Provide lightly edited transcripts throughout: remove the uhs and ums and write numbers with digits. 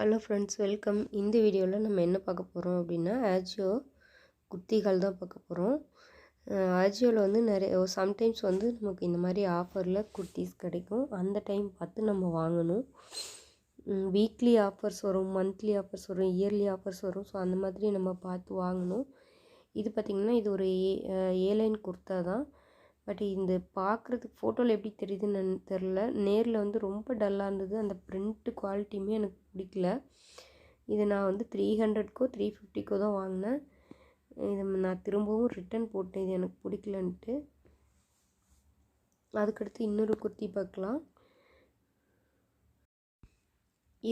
Hello friends, welcome. இந்த வீடியோவில் நம்ம என்ன பார்க்க போகிறோம் அப்படின்னா, ஆஜியோ குர்த்திகள் தான் பார்க்க போகிறோம். ஆஜியோவில் வந்து நிறைய சம்டைம்ஸ் வந்து நமக்கு இந்த மாதிரி ஆஃபரில் குர்த்திஸ் கிடைக்கும். அந்த டைம் பார்த்து நம்ம வாங்கணும். வீக்லி ஆஃபர்ஸ் வரும், மந்த்லி ஆஃபர்ஸ் வரும், இயர்லி ஆஃபர்ஸ் வரும். ஸோ அந்த மாதிரி நம்ம பார்த்து வாங்கணும். இது பார்த்திங்கன்னா இது ஒரு ஏலைன் குர்த்தா தான். பட் இந்த பார்க்குறதுக்கு ஃபோட்டோவில் எப்படி தெரியுதுன்னு தெரில. நேரில் வந்து ரொம்ப டல்லாக இருந்தது. அந்த ப்ரிண்ட்டு குவாலிட்டியுமே எனக்கு பிடிக்கல. இது நான் வந்து 300க்கோ 350க்கோ தான் வாங்கினேன். இது நான் திரும்பவும் ரிட்டன் போட்டேன், இது எனக்கு பிடிக்கலன்ட்டு. அதுக்கடுத்து இன்னொரு குர்த்தி பார்க்கலாம்.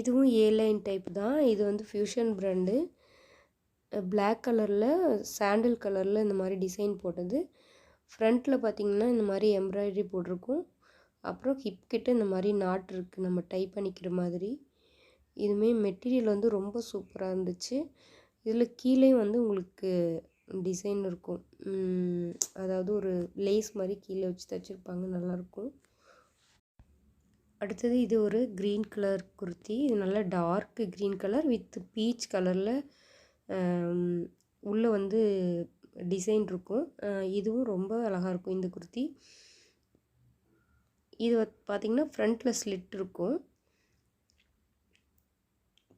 இதுவும் ஏலைன் டைப் தான். இது வந்து ஃப்யூஷன் பிராண்டு. பிளாக் கலரில் சாண்டில் கலரில் இந்த மாதிரி டிசைன் போட்டது. ஃப்ரண்ட்டில் பார்த்திங்கன்னா இந்த மாதிரி எம்ப்ராய்டரி போட்டிருக்கும். அப்புறம் ஹிப் கிட்ட இந்த மாதிரி நாட் இருக்குது, நம்ம டைப் பண்ணிக்கிற மாதிரி. இதுவுமே மெட்டீரியல் வந்து ரொம்ப சூப்பராக இருந்துச்சு. இதில் கீழே வந்து உங்களுக்கு டிசைன் இருக்கும். அதாவது ஒரு லேஸ் மாதிரி கீழே வச்சு தைச்சிருப்பாங்க, நல்லாயிருக்கும். அடுத்தது இது ஒரு க்ரீன் கலர் குர்த்தி. இது நல்லா dark green colour with peach கலரில் உள்ளே வந்து டிசைன் இருக்கும். இதுவும் ரொம்ப அழகாக இருக்கும் இந்த குர்த்தி. இது பார்த்திங்கன்னா ஃப்ரண்ட்டில் ஸ்லிட் இருக்கும்.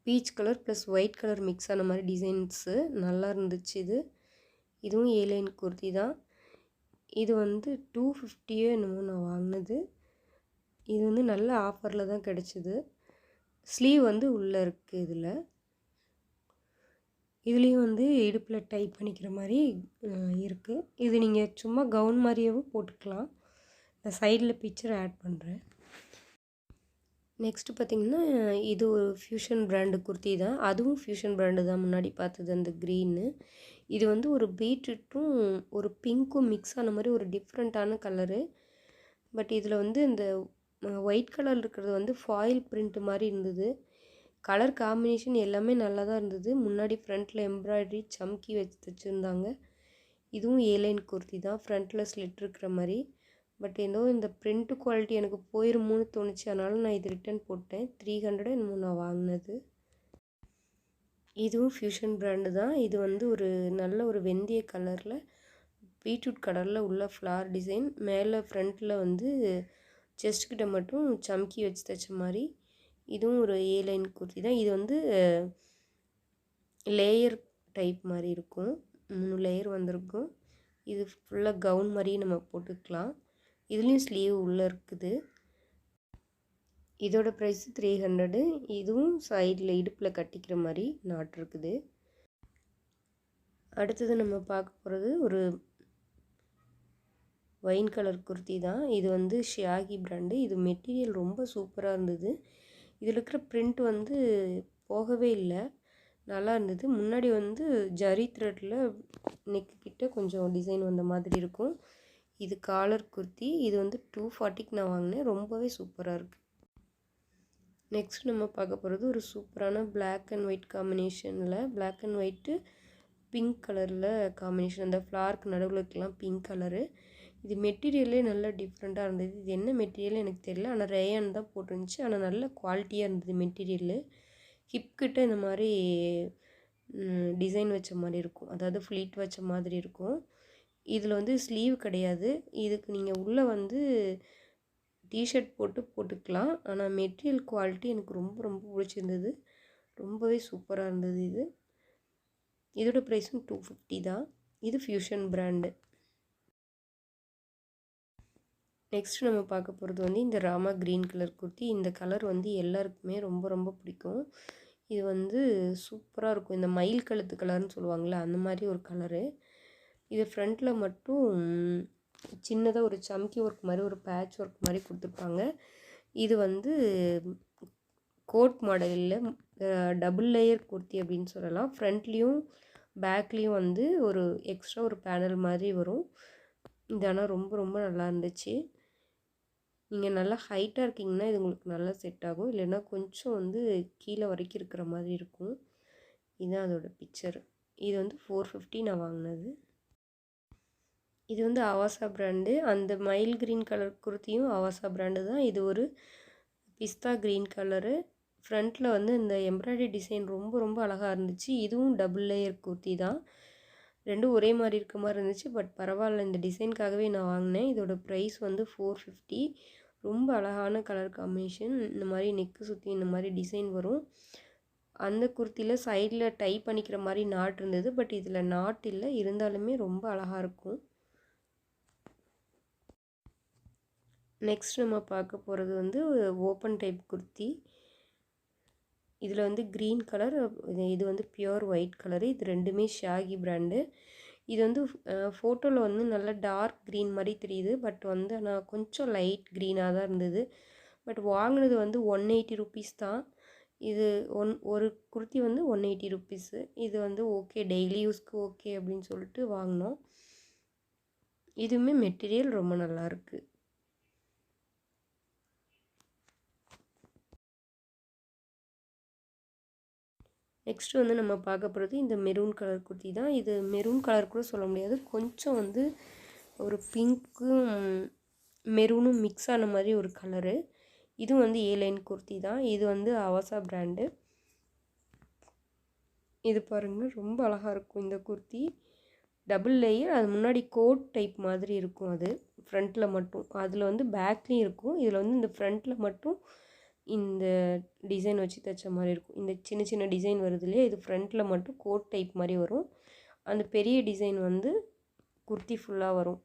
Peach colour plus white colour mix ஆன மாதிரி டிசைன்ஸு நல்லா இருந்துச்சு. இதுவும் ஏலைன் குர்த்தி தான். இது வந்து 250 என்னமோ நான் வாங்கினது. இது வந்து நல்ல ஆஃபரில் தான் கிடச்சிது. ஸ்லீவ் வந்து உள்ளே இருக்குது. இதுலேயும் வந்து இடுப்பில் டைப் பண்ணிக்கிற மாதிரி இருக்குது. இது நீங்கள் சும்மா கவுன் மாதிரியவும் போட்டுக்கலாம். நான் சைடில் பிக்சர் ஆட் பண்ணுறேன். நெக்ஸ்ட்டு பார்த்திங்கன்னா இது ஒரு ஃப்யூஷன் பிராண்டு குர்த்தி தான். அதுவும் ஃப்யூஷன் பிராண்டு தான். முன்னாடி பார்த்தது அந்த க்ரீனு. இது வந்து ஒரு பீட்ரூட்டும் ஒரு பிங்க்கும் மிக்ஸ் ஆன மாதிரி ஒரு டிஃப்ரெண்ட்டான கலரு. பட் இதில் வந்து இந்த ஒயிட் கலர் இருக்கிறது வந்து ஃபாயில் பிரிண்ட் மாதிரி இருந்தது. கலர் காம்பினேஷன் எல்லாமே நல்லா தான் இருந்தது. முன்னாடி ஃப்ரண்ட்டில் எம்ப்ராய்டரி சம்கி வச்சு தைச்சிருந்தாங்க. இதுவும் ஏலைன் குர்த்தி தான். ஃப்ரண்ட்டில் ஸ்லிட் இருக்கிற மாதிரி. பட் ஏதோ இந்த பிரிண்ட் குவாலிட்டி எனக்கு போயிருமோன்னு தோணுச்சு. அதனால் நான் இது ரிட்டன் போட்டேன். 300 என்னமோ நான் வாங்கினது. இதுவும் ஃப்யூஷன் பிராண்டு தான். இது வந்து ஒரு நல்ல ஒரு வெந்தய கலரில் பீட்ரூட் கலரில் உள்ள ஃப்ளார் டிசைன். மேலே ஃப்ரண்ட்டில் வந்து செஸ்ட் கிட்ட மட்டும் சம்கி வச்சு தைச்ச மாதிரி. இதுவும் ஒரு ஏலைன் குர்த்தி தான். இது வந்து லேயர் டைப் மாதிரி இருக்கும். 3 லேயர் வந்திருக்கும். இது ஃபுல்லாக கவுன் மாதிரி நம்ம போட்டுக்கலாம். இதுலேயும் ஸ்லீவ் உள்ளே இருக்குது. இதோட ப்ரைஸ் 300. இதுவும் சைடில் இடுப்பில் கட்டிக்கிற மாதிரி நாட் இருக்குது. அடுத்தது நம்ம பார்க்க போகிறது ஒரு ஒயின் கலர் குர்த்தி தான். இது வந்து ஷியாகி பிராண்டு. இது மெட்டீரியல் ரொம்ப சூப்பராக இருந்தது. இதில் இருக்கிற பிரிண்ட் வந்து போகவே இல்லை, நல்லா இருந்தது. முன்னாடி வந்து ஜரி த்ரெட்டில் நெக்கு கிட்ட கொஞ்சம் டிசைன் வந்த மாதிரி இருக்கும். இது காலர் குர்த்தி. இது வந்து 240க்கு நான் வாங்கினேன். ரொம்பவே சூப்பராக இருக்குது. நெக்ஸ்ட் நம்ம பார்க்க போகிறது ஒரு சூப்பரான பிளாக் அண்ட் ஒயிட் காம்பினேஷனில், பிளாக் அண்ட் ஒயிட்டு பிங்க் கலரில் காம்பினேஷன். அந்த ஃப்ளார்க்கு நடுவில் இருக்கலாம் பிங்க் கலரு. இது மெட்டீரியலே நல்லா டிஃப்ரெண்ட்டாக இருந்தது. இது என்ன மெட்டீரியல் எனக்கு தெரியல, ஆனால் ரேயான் தான் போட்டிருந்துச்சு. ஆனால் நல்ல குவாலிட்டியாக இருந்தது மெட்டீரியலு. ஹிப்கிட்ட இந்த மாதிரி டிசைன் வச்ச மாதிரி இருக்கும், அதாவது ஃப்ளீட் வச்ச மாதிரி இருக்கும். இதில் வந்து ஸ்லீவ் கிடையாது. இதுக்கு நீங்கள் உள்ளே வந்து டிஷர்ட் போட்டுக்கலாம். ஆனால் மெட்டீரியல் குவாலிட்டி எனக்கு ரொம்ப ரொம்ப பிடிச்சிருந்தது. ரொம்பவே சூப்பராக இருந்தது. இதோட ப்ரைஸும் 250 தான். இது ஃப்யூஷன் பிராண்டு. நெக்ஸ்ட் நம்ம பார்க்க போகிறது வந்து இந்த ராமா க்ரீன் கலர் குர்த்தி. இந்த கலர் வந்து எல்லாருக்குமே ரொம்ப ரொம்ப பிடிக்கும். இது வந்து சூப்பராக இருக்கும். இந்த மயில் கழுத்து கலர்னு சொல்லுவாங்கள்ல, அந்த மாதிரி ஒரு கலரு. இது ஃப்ரண்ட்டில் மட்டும் சின்னதாக ஒரு சம்கி ஒர்க் மாதிரி ஒரு பேட்ச் ஒர்க் மாதிரி கொடுத்துருப்பாங்க. இது வந்து கோட் மாடலில் டபுள் லேயர் குர்த்தி அப்படின்னு சொல்லலாம். ஃப்ரண்ட்லேயும் பேக்லேயும் வந்து ஒரு எக்ஸ்ட்ரா ஒரு பேனல் மாதிரி வரும். இது ஆனால் ரொம்ப ரொம்ப நல்லா இருந்துச்சு. நீங்கள் நல்லா ஹைட்டாக இருக்கீங்கன்னா இது உங்களுக்கு நல்லா செட் ஆகும். இல்லைன்னா கொஞ்சம் வந்து கீழே வரைக்கும் இருக்கிற மாதிரி இருக்கும். இதுதான் அதோட பிக்சர். இது வந்து 450 நான் வாங்கினது. இது வந்து ஆவாசா பிராண்டு. அந்த மயில் க்ரீன் கலர் குர்த்தியும் ஆவாசா பிராண்டு தான். இது ஒரு பிஸ்தா க்ரீன் கலரு. ஃப்ரண்ட்டில் வந்து இந்த எம்ப்ராய்டரி டிசைன் ரொம்ப ரொம்ப அழகாக இருந்துச்சு. இதுவும் டபுள் லேயர் குர்த்தி தான். ரெண்டும் ஒரே மாதிரி இருக்க மாதிரி இருந்துச்சு. பட் பரவாயில்ல, இந்த டிசைனுக்காகவே நான் வாங்கினேன். இதோட ப்ரைஸ் வந்து 450. ரொம்ப அழகான கலர் காம்பினேஷன். இந்த மாதிரி நெக்கு சுற்றி இந்த மாதிரி டிசைன் வரும். அந்த குர்த்தியில் சைடில் டை பண்ணிக்கிற மாதிரி நாட் இருந்தது. பட் இதில் நாட் இல்லை, இருந்தாலுமே ரொம்ப அழகாக இருக்கும். நெக்ஸ்ட் நம்ம பார்க்க போகிறது வந்து ஓப்பன் டைப் குர்த்தி. இதில் வந்து க்ரீன் கலர், இது வந்து பியூர் ஒயிட் கலரு. இது ரெண்டுமே ஷாகி பிராண்டு. இது வந்து ஃபோட்டோவில் வந்து நல்லா டார்க் க்ரீன் மாதிரி தெரியுது. பட் வந்து ஆனால் கொஞ்சம் லைட் க்ரீனாக தான் இருந்தது. பட் வாங்கினது வந்து 180 ருபீஸ் தான். இது ஒரு குர்த்தி வந்து 180 ருபீஸு. இது வந்து ஓகே, டெய்லி யூஸ்க்கு ஓகே அப்படின்னு சொல்லிட்டு வாங்கினோம். இதுவுமே மெட்டீரியல் ரொம்ப நல்லாயிருக்கு. நெக்ஸ்ட்டு வந்து நம்ம பார்க்க போகிறது இந்த மெரூன் கலர் குர்த்தி தான். இது மெரூன் கலர் கூட சொல்ல முடியாது, கொஞ்சம் வந்து ஒரு பிங்க்கும் மெரூனும் மிக்ஸ் ஆன மாதிரி ஒரு கலரு. இது வந்து ஏலைன் குர்த்தி தான். இது வந்து அவசா பிராண்டு. இது பாருங்கள், ரொம்ப அழகாக இருக்கும் இந்த குர்த்தி. டபுள் லேயர், அது முன்னாடி கோட் டைப் மாதிரி இருக்கும். அது ஃப்ரண்ட்டில் மட்டும், அதில் வந்து பேக்லேயும் இருக்கும். இதில் வந்து இந்த ஃப்ரண்ட்டில் மட்டும் இந்த டிசைன் வச்சு தைச்ச மாதிரி இருக்கும். இந்த சின்ன சின்ன டிசைன் வருது இல்லையா, இது ஃப்ரண்ட்டில் மட்டும் கோட் டைப் மாதிரி வரும். அந்த பெரிய டிசைன் வந்து குர்த்தி ஃபுல்லாக வரும்,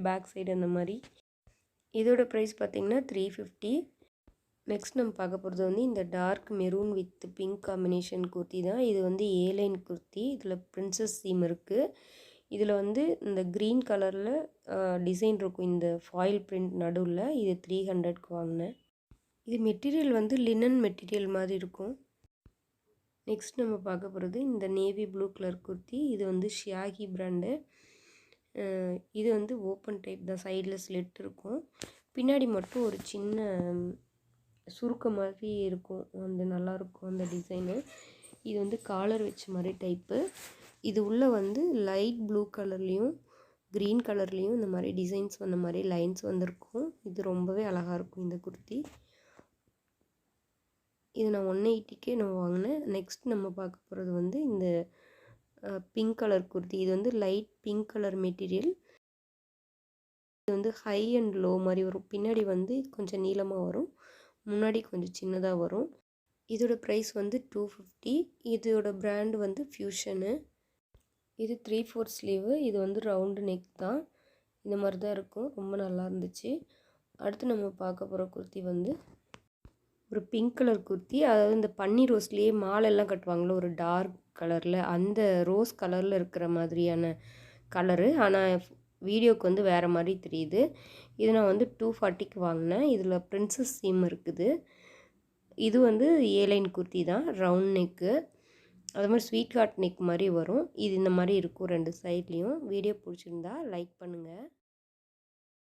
பேக் சைடு அந்த மாதிரி. இதோட ப்ரைஸ் பார்த்திங்கன்னா 350. நெக்ஸ்ட் நம்ம பார்க்க போகிறது வந்து இந்த dark maroon with pink combination kurti தான். இது வந்து ஏலைன் குர்த்தி. இதில் பிரின்சஸ் தீம் இருக்குது. இதில் வந்து இந்த க்ரீன் கலரில் டிசைன் இருக்கும், இந்த ஃபாயில் பிரிண்ட் நடுவில். இது 300க்கு வாங்கினேன். இது மெட்டீரியல் வந்து லினன் மெட்டீரியல் மாதிரி இருக்கும். நெக்ஸ்ட் நம்ம பார்க்க போகிறது இந்த நேவி ப்ளூ கலர் குர்த்தி. இது வந்து ஷியாகி பிராண்டு. இது வந்து ஓப்பன் டைப் தான், சைடில் ஸ்லிட் இருக்கும். பின்னாடி மட்டும் ஒரு சின்ன சுருக்க மாதிரி இருக்கும். அந்த நல்லாயிருக்கும் அந்த டிசைனு. இது வந்து காலர் வச்ச மாதிரி டைப்பு. இது உள்ளே வந்து லைட் ப்ளூ கலர்லேயும் க்ரீன் கலர்லேயும் இந்த மாதிரி டிசைன்ஸ் வந்த மாதிரி லைன்ஸ் வந்திருக்கும். இது ரொம்பவே அழகாக இருக்கும் இந்த குர்த்தி. இது நான் 180க்கே நான் வாங்கினேன். நெக்ஸ்ட் நம்ம பார்க்க போகிறது வந்து இந்த பிங்க் கலர் குர்த்தி. இது வந்து லைட் பிங்க் கலர் மெட்டீரியல். இது வந்து ஹை அண்ட் லோ மாதிரி வரும். பின்னாடி வந்து கொஞ்சம் நீளமாக வரும், முன்னாடி கொஞ்சம் சின்னதாக வரும். இதோட ப்ரைஸ் வந்து 250. இதோட பிராண்டு வந்து ஃப்யூஷனு. இது 3/4 ஸ்லீவு. இது வந்து ரவுண்டு நெக் தான். இந்த மாதிரி தான் இருக்கும். ரொம்ப நல்லா இருந்துச்சு. அடுத்து நம்ம பார்க்க போகிற குர்த்தி வந்து ஒரு பிங்க் கலர் குர்த்தி. அதாவது இந்த பன்னீர் ரோஸ்லேயே மாலெல்லாம் கட்டுவாங்களோ ஒரு டார்க் கலரில், அந்த ரோஸ் கலரில் இருக்கிற மாதிரியான கலரு. ஆனால் வீடியோவுக்கு வந்து வேறு மாதிரி தெரியுது. இது நான் வந்து 240க்கு வாங்கினேன். இதில் பிரின்சஸ் தீம் இருக்குது. இது வந்து ஏலைன் குர்த்தி தான், ரவுண்ட் நெக்கு. அது மாதிரி ஸ்வீட் ஹார்ட் நெக் மாதிரி வரும். இது இந்த மாதிரி இருக்கும் ரெண்டு சைட்லேயும். வீடியோ பிடிச்சிருந்தா லைக் பண்ணுங்கள்.